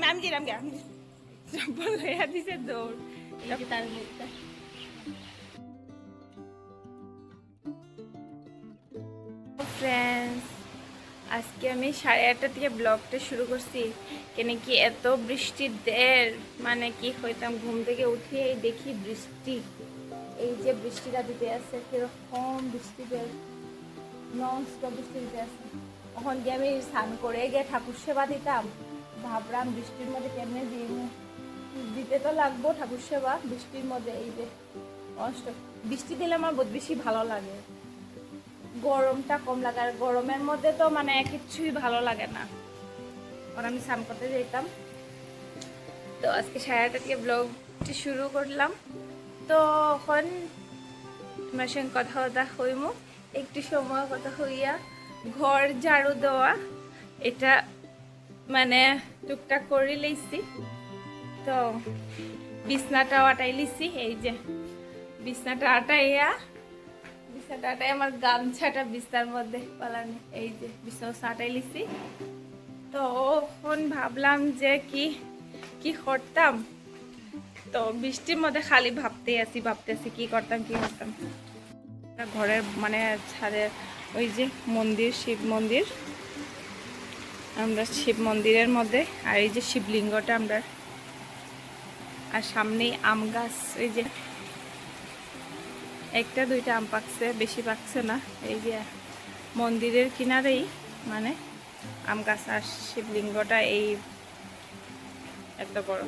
আমি যেলাম গে চপ্পল লইয়া দিছে দৌড় তার মুখটা। ফ্রেন্ডস, আজকে আমি 8:30 থেকে ব্লগটা শুরু করছি, কেন কি এত বৃষ্টির দের মানে কি হইতাম, ঘুম থেকে উঠিয়ে দেখি বৃষ্টি, এই যে বৃষ্টিটা দিতে আছে, কিরকম বৃষ্টি দের নন স্টপ বৃষ্টি দিতে আছে। তখন গিয়ে আমি স্নান করে গিয়ে ঠাকুর সেবা দিতাম, ভাবলাম বৃষ্টির মধ্যে কেমনে দিতে তো লাগবো ঠাকুর সেবা বৃষ্টির মধ্যে। এই যে বৃষ্টি দিলে আমার বহুত বেশি ভালো লাগে, গরমটা কম লাগে, আর গরমের মধ্যে তো মানে কিছুই ভালো লাগে না। আর আমি স্নান করতে যেতাম, তো আজকে 8:30 থেকে ব্লগটি শুরু করলাম। তো এখন তোমার সঙ্গে কথা হইমু, একটু সময় কথা হইয়া ঘর ঝাড়ু দেওয়া এটা মানে টুকটাক করে লইছি। তো বিছনাটাও আটাই লিছি, এই যে বিছনাটা আটাইয়া আমার গামছাটা বিছনার মধ্যে পালানি, এই যে বিছনা আটাই লিছি। তো এখন ভাবলাম যে কি করতাম, তো বৃষ্টির মধ্যে খালি ভাবতেছি কি করতাম। ঘরের মানে ছাদের ওই যে মন্দির, শিব মন্দির, আমরা শিব মন্দিরের মধ্যে, আর এই যে শিবলিঙ্গটা আমরা, আর সামনেই আম গাছ, এই যে একটা দুইটা আম পাকছে, বেশি পাকছে না। এই যে মন্দিরের কিনারেই মানে আম গাছ, আর শিবলিঙ্গটা এই এত বড়।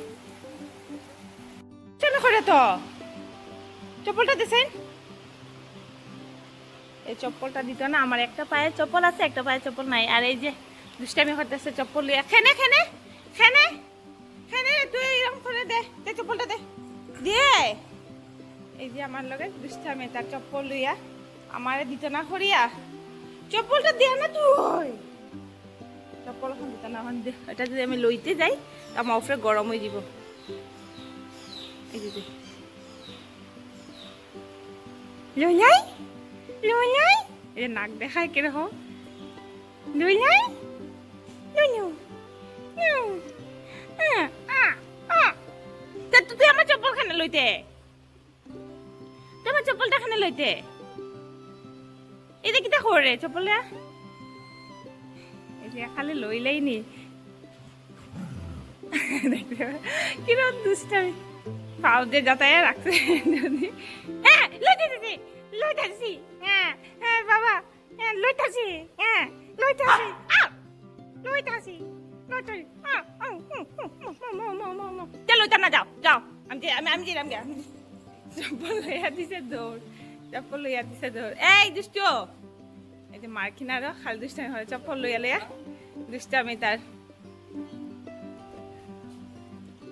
চলো করে তো চপ্পলটা দিছেন, এই চপ্পলটা দিত না, আমার একটা পায়ে চপ্পল আছে, একটা পায়ে চপ্পল নাই। আর এই যে দুষ্টামি করতেছে চপ্পল লইয়া, খেনে তুই এরকম করে দে চপ্পলটা দে দিয়ে, এই যে আমার লগে দুষ্টামি, তার চপ্পল লইয়া আমারে দিত না করিয়া, চপ্পলটা দে না তুই, চপ্পল এখন দিত না। এখন এটা যদি আমি লইতে যাই আমার উপরে গরম হয়ে যাব। এই যে লই নাই এই নাক দেখায় কিরকম, লই নাই তুই আমার চপ্পল খানে লইতে, তুই আমার চপ্পলটা খানে লইতে, এটা কিটা করে চপ্পলটা, এটা খালি লইলেই নি কিরকম দুষ্টামি, পাও দিয়ে যাতায়াত রাখছে। হ্যাঁ লইতাছি হ্যাঁ বাবা, হ্যাঁ লইতাছি চলো লইতাম না, যাও আমি যেলাম গে, চপ্পল লইয়া দিছে দৌড়, এই দুষ্ট, এই যে মার কিনারও খালি দুষ্টামি হয়, চপ্পল লইয়া দুষ্টামি তার,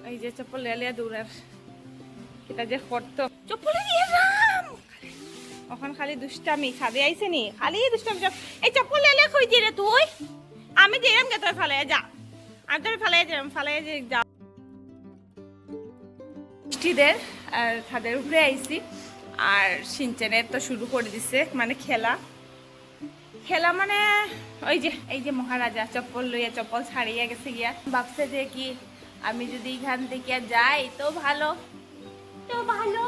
এই যে চপ্পল লইয়া দৌড়ার এটা যে করতো, চপ্পল এখন খালি দুষ্টামি, ছাদে আইছে নি খালি দুষ্টামি। এই চপ্পল লইয়া কইতি রে তুই, আমি যেরাম গে তোর ফালাইয়া যা, আমি তোর ফালাইয়া যা। বৃষ্টিদের আর ছাদের উপরে আইছি, আর সিনচেনের তো শুরু করে দিছে মানে খেলা মানে এই যে মহারাজা চপ্পল লইয়া, চপ্পল ছাড়িয়ে গেছে গিয়া, ভাবছে যে কি আমি যদি এখান থেকে যাই তো ভালো রে, ভালো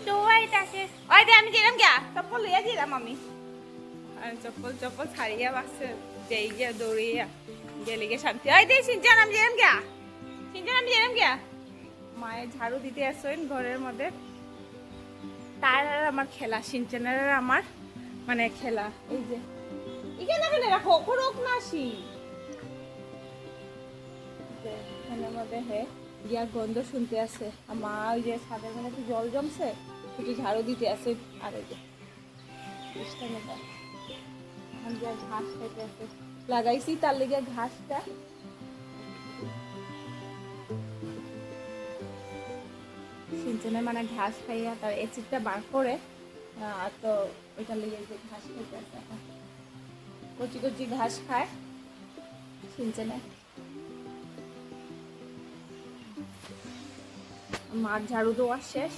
তো এইটাকে ওই দে, আমি যেরাম গিয়া চপ্পল লইয়া দিলাম আমি, আর চপ্পল ছাড়িয়া বাসছে যেই গিয়া দৌড়িয়া গেলে গিয়ে শান্তি। ওই দে সিনচান, আমি যেরাম গিয়া মায়ের ঝাড়ু দিতে আসেন ঘরের মধ্যে, তার আর আমার খেলা, সিনচানের আর আমার মানে খেলা। এই যে এখানে রাখো করুক না আসি এখানের মধ্যে হে গিয়া গন্ধ শুনতে আছে, আর মা ওই যে ছাদের মধ্যে একটু জল জমছে, একটু ঝাড়ু দিতে আছে, আর ওই যে এখন গিয়া ঘাস খাইতে আছে, লাগাইছি তার লেগে ঘাসটা, সিনচনে মানে ঘাস খাইয়া তার এসিডটা বার করে, তো ওইটা লেগে যে ঘাস খাইতে আছে, এখন কচি ঘাস খায় সিনচনে। মার ঝাড়ু দেওয়া শেষ,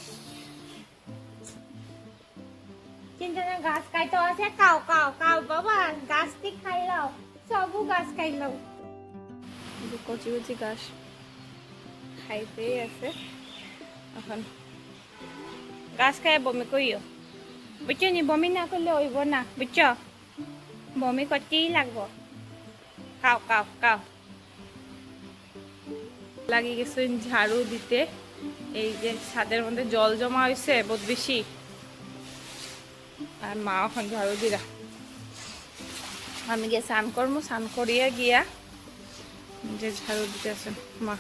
সিনচনে গাছ খাইতে আছে, কাও বাবা গাছ থেকে খাইলাও, সবু গাছ খাইলাম, কচি কচি গাছ খাইতেই আছে। এখন গাছ খাই বমি করিও, বুঝছো নি? বমি না করলে হইব না, বুঝছো? বমি করতেই লাগবো। খাও খাও খাও। লাগিয়ে গেছে ঝাড়ু দিতে। এই যে ছাদের মধ্যে জল জমা হয়েছে বহুত বেশি, আর মা এখন ঝাড়ু দিলা। আমি গিয়ে স্নান করবো, স্নান করিয়া গিয়া যে ঝাড়ু দিতে আছেন মা।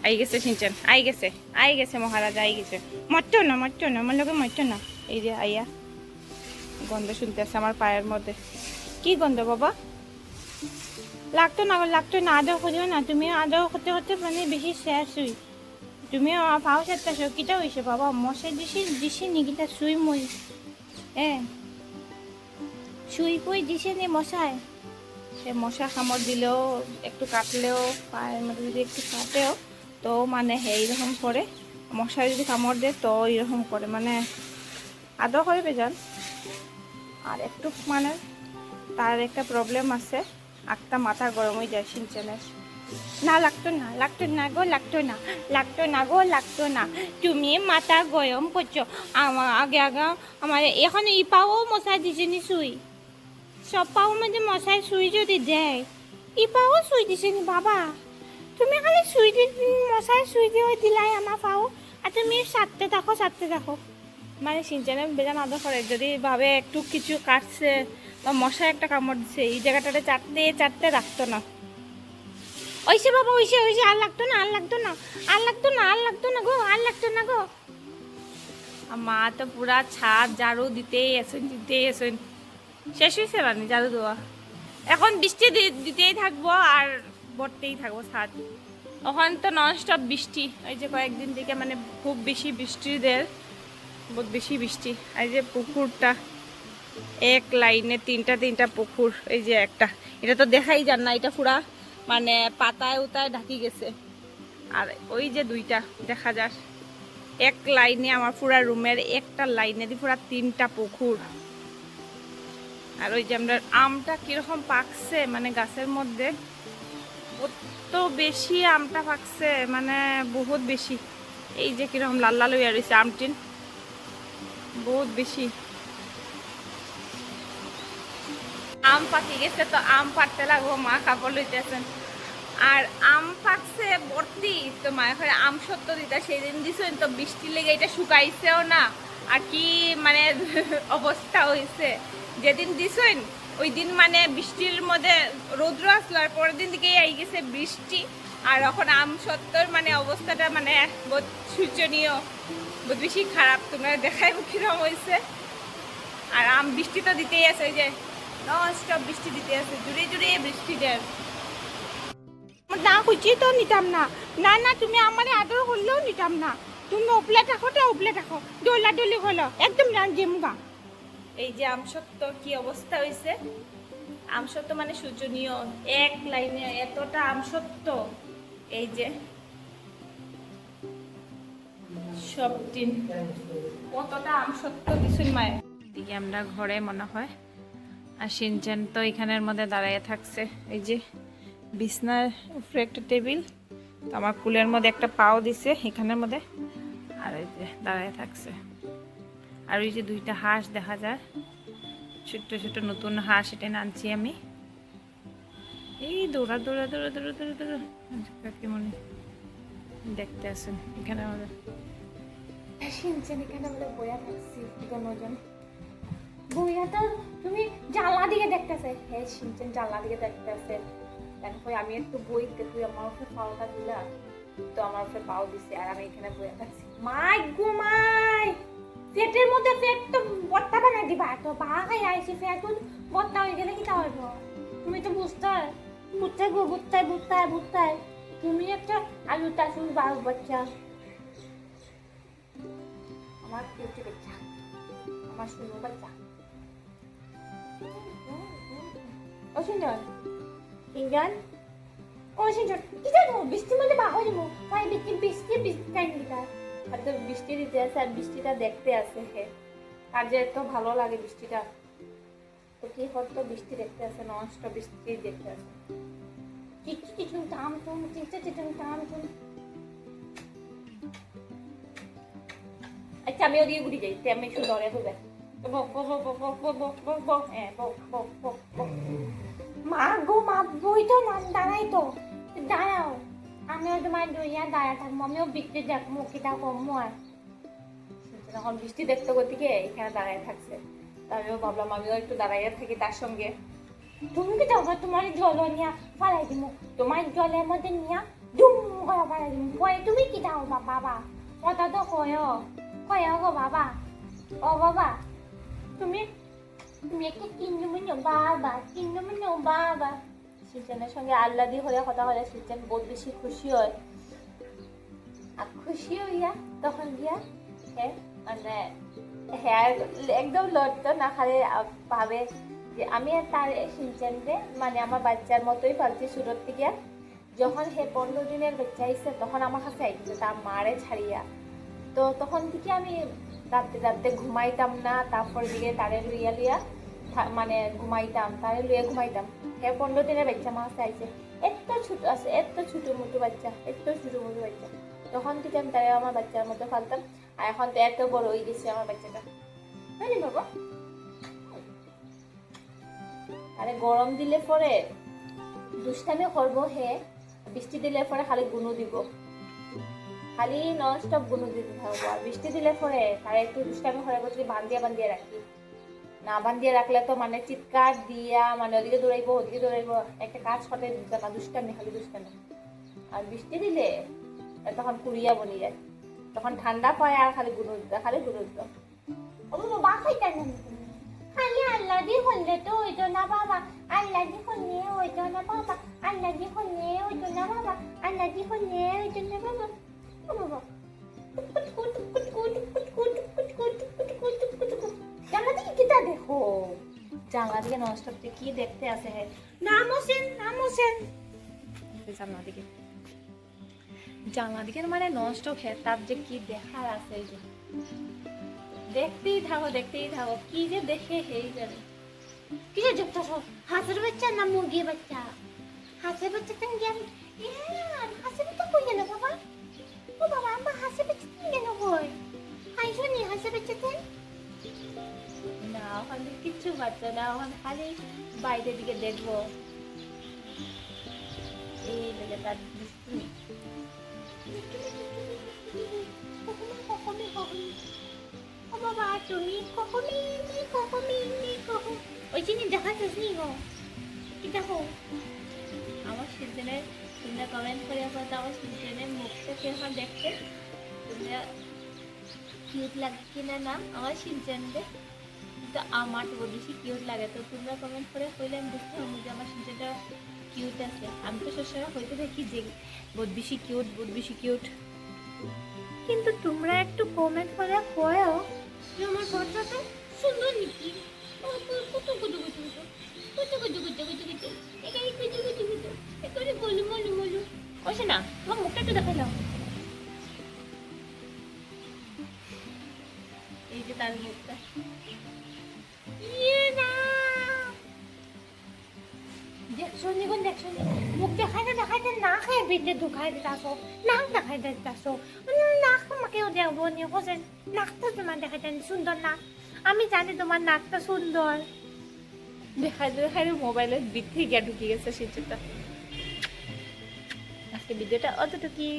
আই গেছে সিনচেন, আই গেছে মহারাজা আই গেছে। মরতো না আমার লোকে মরতো না। এই যে আইয়া গন্ধ শুনতে আছে আমার পায়ের মধ্যে। কি গন্ধ বাবা? লাগতো না, আদর করিও না। তুমি আদর করতে করতে মানে বেশি শেষ হই। তুমি আমার পাও চারটা কিটা হয়েছে বাবা? মশাই দিছি নিকিটা শুই মই শুই কই দিছে নি মশায়? সে মশা কামড় দিলেও, একটু কাটলেও, পায়ের মধ্যে যদি একটু কাটেও তো মানে এইরকম করে। মশায় যদি কামড় দেয় তো এইরকম করে, মানে আদর করে বেজান। আর একটু মানে তার একটা প্রবলেম আছে, একটা মাথা গরম হয়ে যায় সিনচেনের। না লাগতো না গো, লাগতো না। তুমি মাথা গরম করছো। আমার আগে আমার এখন ই পাও মশা দিছে নি শুই। সব পাও মধ্যে মশাই শুই যদি দেয়, ই পাও শুই দিছে নি বাবা? তুমি খালি মশাই শুই দিয়ে দিলাই আমার পাও, আর তুমি সারতে থাকো। মানে সিনচেনে বেজান আদর করে। যদি ভাবে একটু কিছু কাটছে বা মশা একটা কামড় দিচ্ছে, এই জায়গাটাতে চাটতে রাখতো না। ওইসে বাবা, ওইসে আর লাগতো না গো। মা তো পুরা ছাদ ঝাড়ু দিতেই আছেন। শেষ হয়েছে রানি ঝাড়ু দেওয়া। এখন বৃষ্টি দিতেই থাকবো আর ভরতেই থাকবো ছাদ। ওখানে তো ননস্টপ বৃষ্টি। এই যে কয়েকদিন থেকে মানে খুব বেশি বৃষ্টিদের, বহুত বেশি বৃষ্টি। এই যে পুকুরটা এক লাইনে তিনটা পুকুর। এই যে একটা, এটা তো দেখাই যান না, এটা পুরা মানে পাতায় উতায় ঢাকি গেছে। আর ওই যে দুইটা দেখা যায় এক লাইনে, আমার পুরা রুমের একটা লাইনে দিয়ে পুরা তিনটা পুকুর। আর ওই যে আমরা আমটা কিরকম পাকছে, মানে গাছের মধ্যে কত বেশি আমটা পাকছে, মানে বহুত বেশি। এই যে কিরকম লাল লাল হয়ে রয়েছে আমটিন, বহুত বেশি আম পাকি গেছে। তো আম পাড়তে লাগবো, মা কাপড় লইতেছেন। আর আম পাকছে ভর্তি, তো মায়ের ঘরে আম সত্য দিতা সেই দিন দিছেন, তো বৃষ্টি লেগে এটা শুকাইছেও না। আর কি মানে অবস্থা হয়েছে যেদিন দিছেন, ওই দিন মানে বৃষ্টির মধ্যে রৌদ্র আসলো, আর পরের দিন দিকে এই গেছে বৃষ্টি। আর এখন আম সত্তর মানে অবস্থাটা মানে বহুত শোচনীয়, বহুত বেশি খারাপ। তোমরা দেখাই কিরকম হয়েছে। আর আম বৃষ্টি তো দিতেই আছে, ওই যে ননস্টপ বৃষ্টি দিতে আছে, জুড়ে বৃষ্টি দেয়। না খুঁজি তো নিতাম না। তুমি আমার আদর করলেও নিতাম না। তুমি উপলে থাকো দোলাডলি হলো একদম জেমুগা। এই যে আমসত্ব কি অবস্থা হয়েছে। আমসত্ব মানে শোচনীয়, এক লাইনে এতটা আমসত্ব। এই যে সব দিন কতটা আমসত্ব দিছুন মায়ের দিকে। আমরা ঘরে মনে হয়, আর সিনচেন তো এখানের মধ্যে দাঁড়াইয়া থাকছে। এই যে বিছনার উপরে একটা টেবিল, তো আমার কুলের মধ্যে একটা পাও দিছে এখানের মধ্যে, আর এই যে দাঁড়ায় থাকছে। আর ওই যে দুইটা হাঁস দেখা যায়, ছোট্ট নতুন হাঁস, এটা আনছি আমি। এই দৌড়া কেমন দেখতে আসেন এখানে আমাদের সিনচেন। এখানে আমরা বইয়া থাকছি দুজন। বইয়াটা তুমি জানলা দিকে দেখতেছে। হ্যাঁ সিনচেন জানলা দিকে দেখতেছে। দেখো আমি একটু বইতে, তুই আমার উপরে পাওটা দিলা, তো আমার উপরে পাও দিছে, আর আমি এখানে বইয়া থাকছি। মাই গো মাই, পেটের মধ্যে পেট তো বত্তা বানাই দিবা। তো বাঘাই আইছি, পেট বত্তা হয়ে গেলে কি হইব? তুমি তো বুঝতে তুমি একটা আলু টাসুর বাঘ বাচ্চা। আমার পেটে বাচ্চা, আমার শুরু বাচ্চা। ও সুন্দর ইংগান, ও সুন্দর কি জানো বৃষ্টির মধ্যে বাহর যাবো। ভাই বৃষ্টি টাইম দিতা, আর তো বৃষ্টি দিতে আছে, আর বৃষ্টিটা দেখতে আছে। আর যে এত ভালো লাগে বৃষ্টিটা, তো প্রতিহত বৃষ্টি দেখতে আছে, নষ্ট বৃষ্টি দেখতে আছে। চিচি চিচুম টাম টুম, চিচি চিচুম টাম টুম। আচ্ছা আমি ওদিকে ঘুরে যাই, আমি একটু দরে দেবে। মা গো মা, বই তো না দাঁড়াই তো, দাঁড়াও। আমিও তোমার দুইয়া দাঁড়া থাকবো, আমিও বৃষ্টি দেখবো, কিটা কমবো। আর যখন বৃষ্টি দেখতে গতিকে এখানে দাঁড়ায় থাকছে, আমিও ভাবলাম আমিও একটু দাঁড়াইয়া থাকি তার সঙ্গে। তুমি কি যাবো, তোমার জল নিয়া ফালাই দিব, তোমার জলের মধ্যে নিয়া ডুম করে ফালাই দিব। কয়ে তুমি কি যাও বাবা, কথা তো কয় গো বাবা। ও বাবা, তুমি একটু বাবা। সিজনের সঙ্গে আল্লাদি হলে কথা হলে সিজন বহুত বেশি খুশি হয়। আর খুশি হইয়া তখন গিয়া মানে হ্যাঁ একদম লড়তো না, খালি ভাবে যে আমি আর তার সিজনরে মানে আমার বাচ্চার মতোই পালছি সুরত থেকে। যখন 15 দিনের বাচ্চা আইসে তখন আমার কাছে আইছে তার মারে ছাড়িয়া। তো তখন থেকে আমি রাত্রে ঘুমাইতাম না, তারপর দিকে তারে লইয়া মানে ঘুমাইতাম, তারে লইয়া ঘুমাইতাম। 15 দিনের বাচ্চা আমার কাছে আইছে, এত ছোট আছে, এত ছোট মোটো বাচ্চা। তখন থেকে আমি তারে আমার বাচ্চার মতো ফালতাম। আর এখন তো এত বড় হয়ে গেছে আমার বাচ্চাটা, জানি বাবা। আরে গরম দিলে পরে দুষ্টামি করবো, বৃষ্টি দিলে পরে খালি গুনো দিব, খালি নন স্টপ গুনো দিতে থাকবো। আর বৃষ্টি দিলে পরে তারা একটু দুষ্টামি করে বলছি বান্ধিয়া রাখি, না বান্ধিয়া রাখলে তো মানে চিৎকার দিয়া মানে ওদিকে দৌড়াইবো ওদিকে দৌড়াইবো, একটা কাজ করতে দিত না, দুষ্টামি খালি দুষ্টামি। আর বৃষ্টি দিলে তখন কুড়িয়া বনি যায়, তখন ঠান্ডা পায় আর খালি গুনো দিত। ও বাবা খাইতা না, খালি আল্লাহ দি হলে তো হইতো না বাবা, আল্লাহ দি হলে হইতো না বাবা, আল্লাহ দি হলে হইতো না বাবা, আল্লাহ দি হলে হইতো না বাবা। ও বাবা জানলা দিকে কিতা দেখো, জানলা দিকে ননস্টপ কি দেখতে আছে। নাম হোসেন জানলা দিকে মানে ননস্টপ তার যে কি দেখার আছে, দেখতেই থাকো কি যে দেখে হেই যাবে। কি যে দেখতেছো, হাঁসের বাচ্চা না মুরগির বাচ্চা? হাঁসের বাচ্চা কেন গেম, হাঁসের বাচ্চা কই গেল বাবা? ও বাবা, আমার হাঁসের বাচ্চা কেন কই? খাইছো নি হাঁসের বাচ্চা তেন? না ওখানে কিচ্ছু বাচ্চা না, ওখানে খালি বাইরের দিকে দেখবো। এই দেখে তার দুষ্টুমি। ও বাবা তুমি ওই জিনিস দেখাচ্ছিস নি গো, কি দেখো আমার সিজনের। তোমরা কমেন্ট করে বলতো আমার সিজনের মুখটা কেমন দেখতে, তোমরা কিউট লাগে কিনা না আমার সিজনকে। কিন্তু আমার তো বেশি কিউট লাগে, তো তোমরা কমেন্ট করে কইলে আমি বুঝতে পারবো যে আমার সিজনটা কিউট আছে। আমি তো সবসময় হইতে থাকি যে বহুত বেশি কিউট, কিন্তু তোমরা একটু কমেন্ট করে কয়ও যে আমার বাচ্চাটা সুন্দর নাকি। ওইসে না তোমার মুখটা একটু দেখাইলাম, এই যে তার মুখটা। দেখছো মুখ দেখাইতে না খাই বেঁধে ঢুকাই দিতাছো, নাক দেখাই দিতাছো। নাক তোমাকেও দেখবো নি হোসেন, নাকটা তোমার দেখাইতে সুন্দর না? আমি জানি তোমার নাকটা সুন্দর। দেখাই মোবাইলের দিক থেকে ঢুকে গেছে সেটা। আজকে ভিডিওটা অতটুকুই।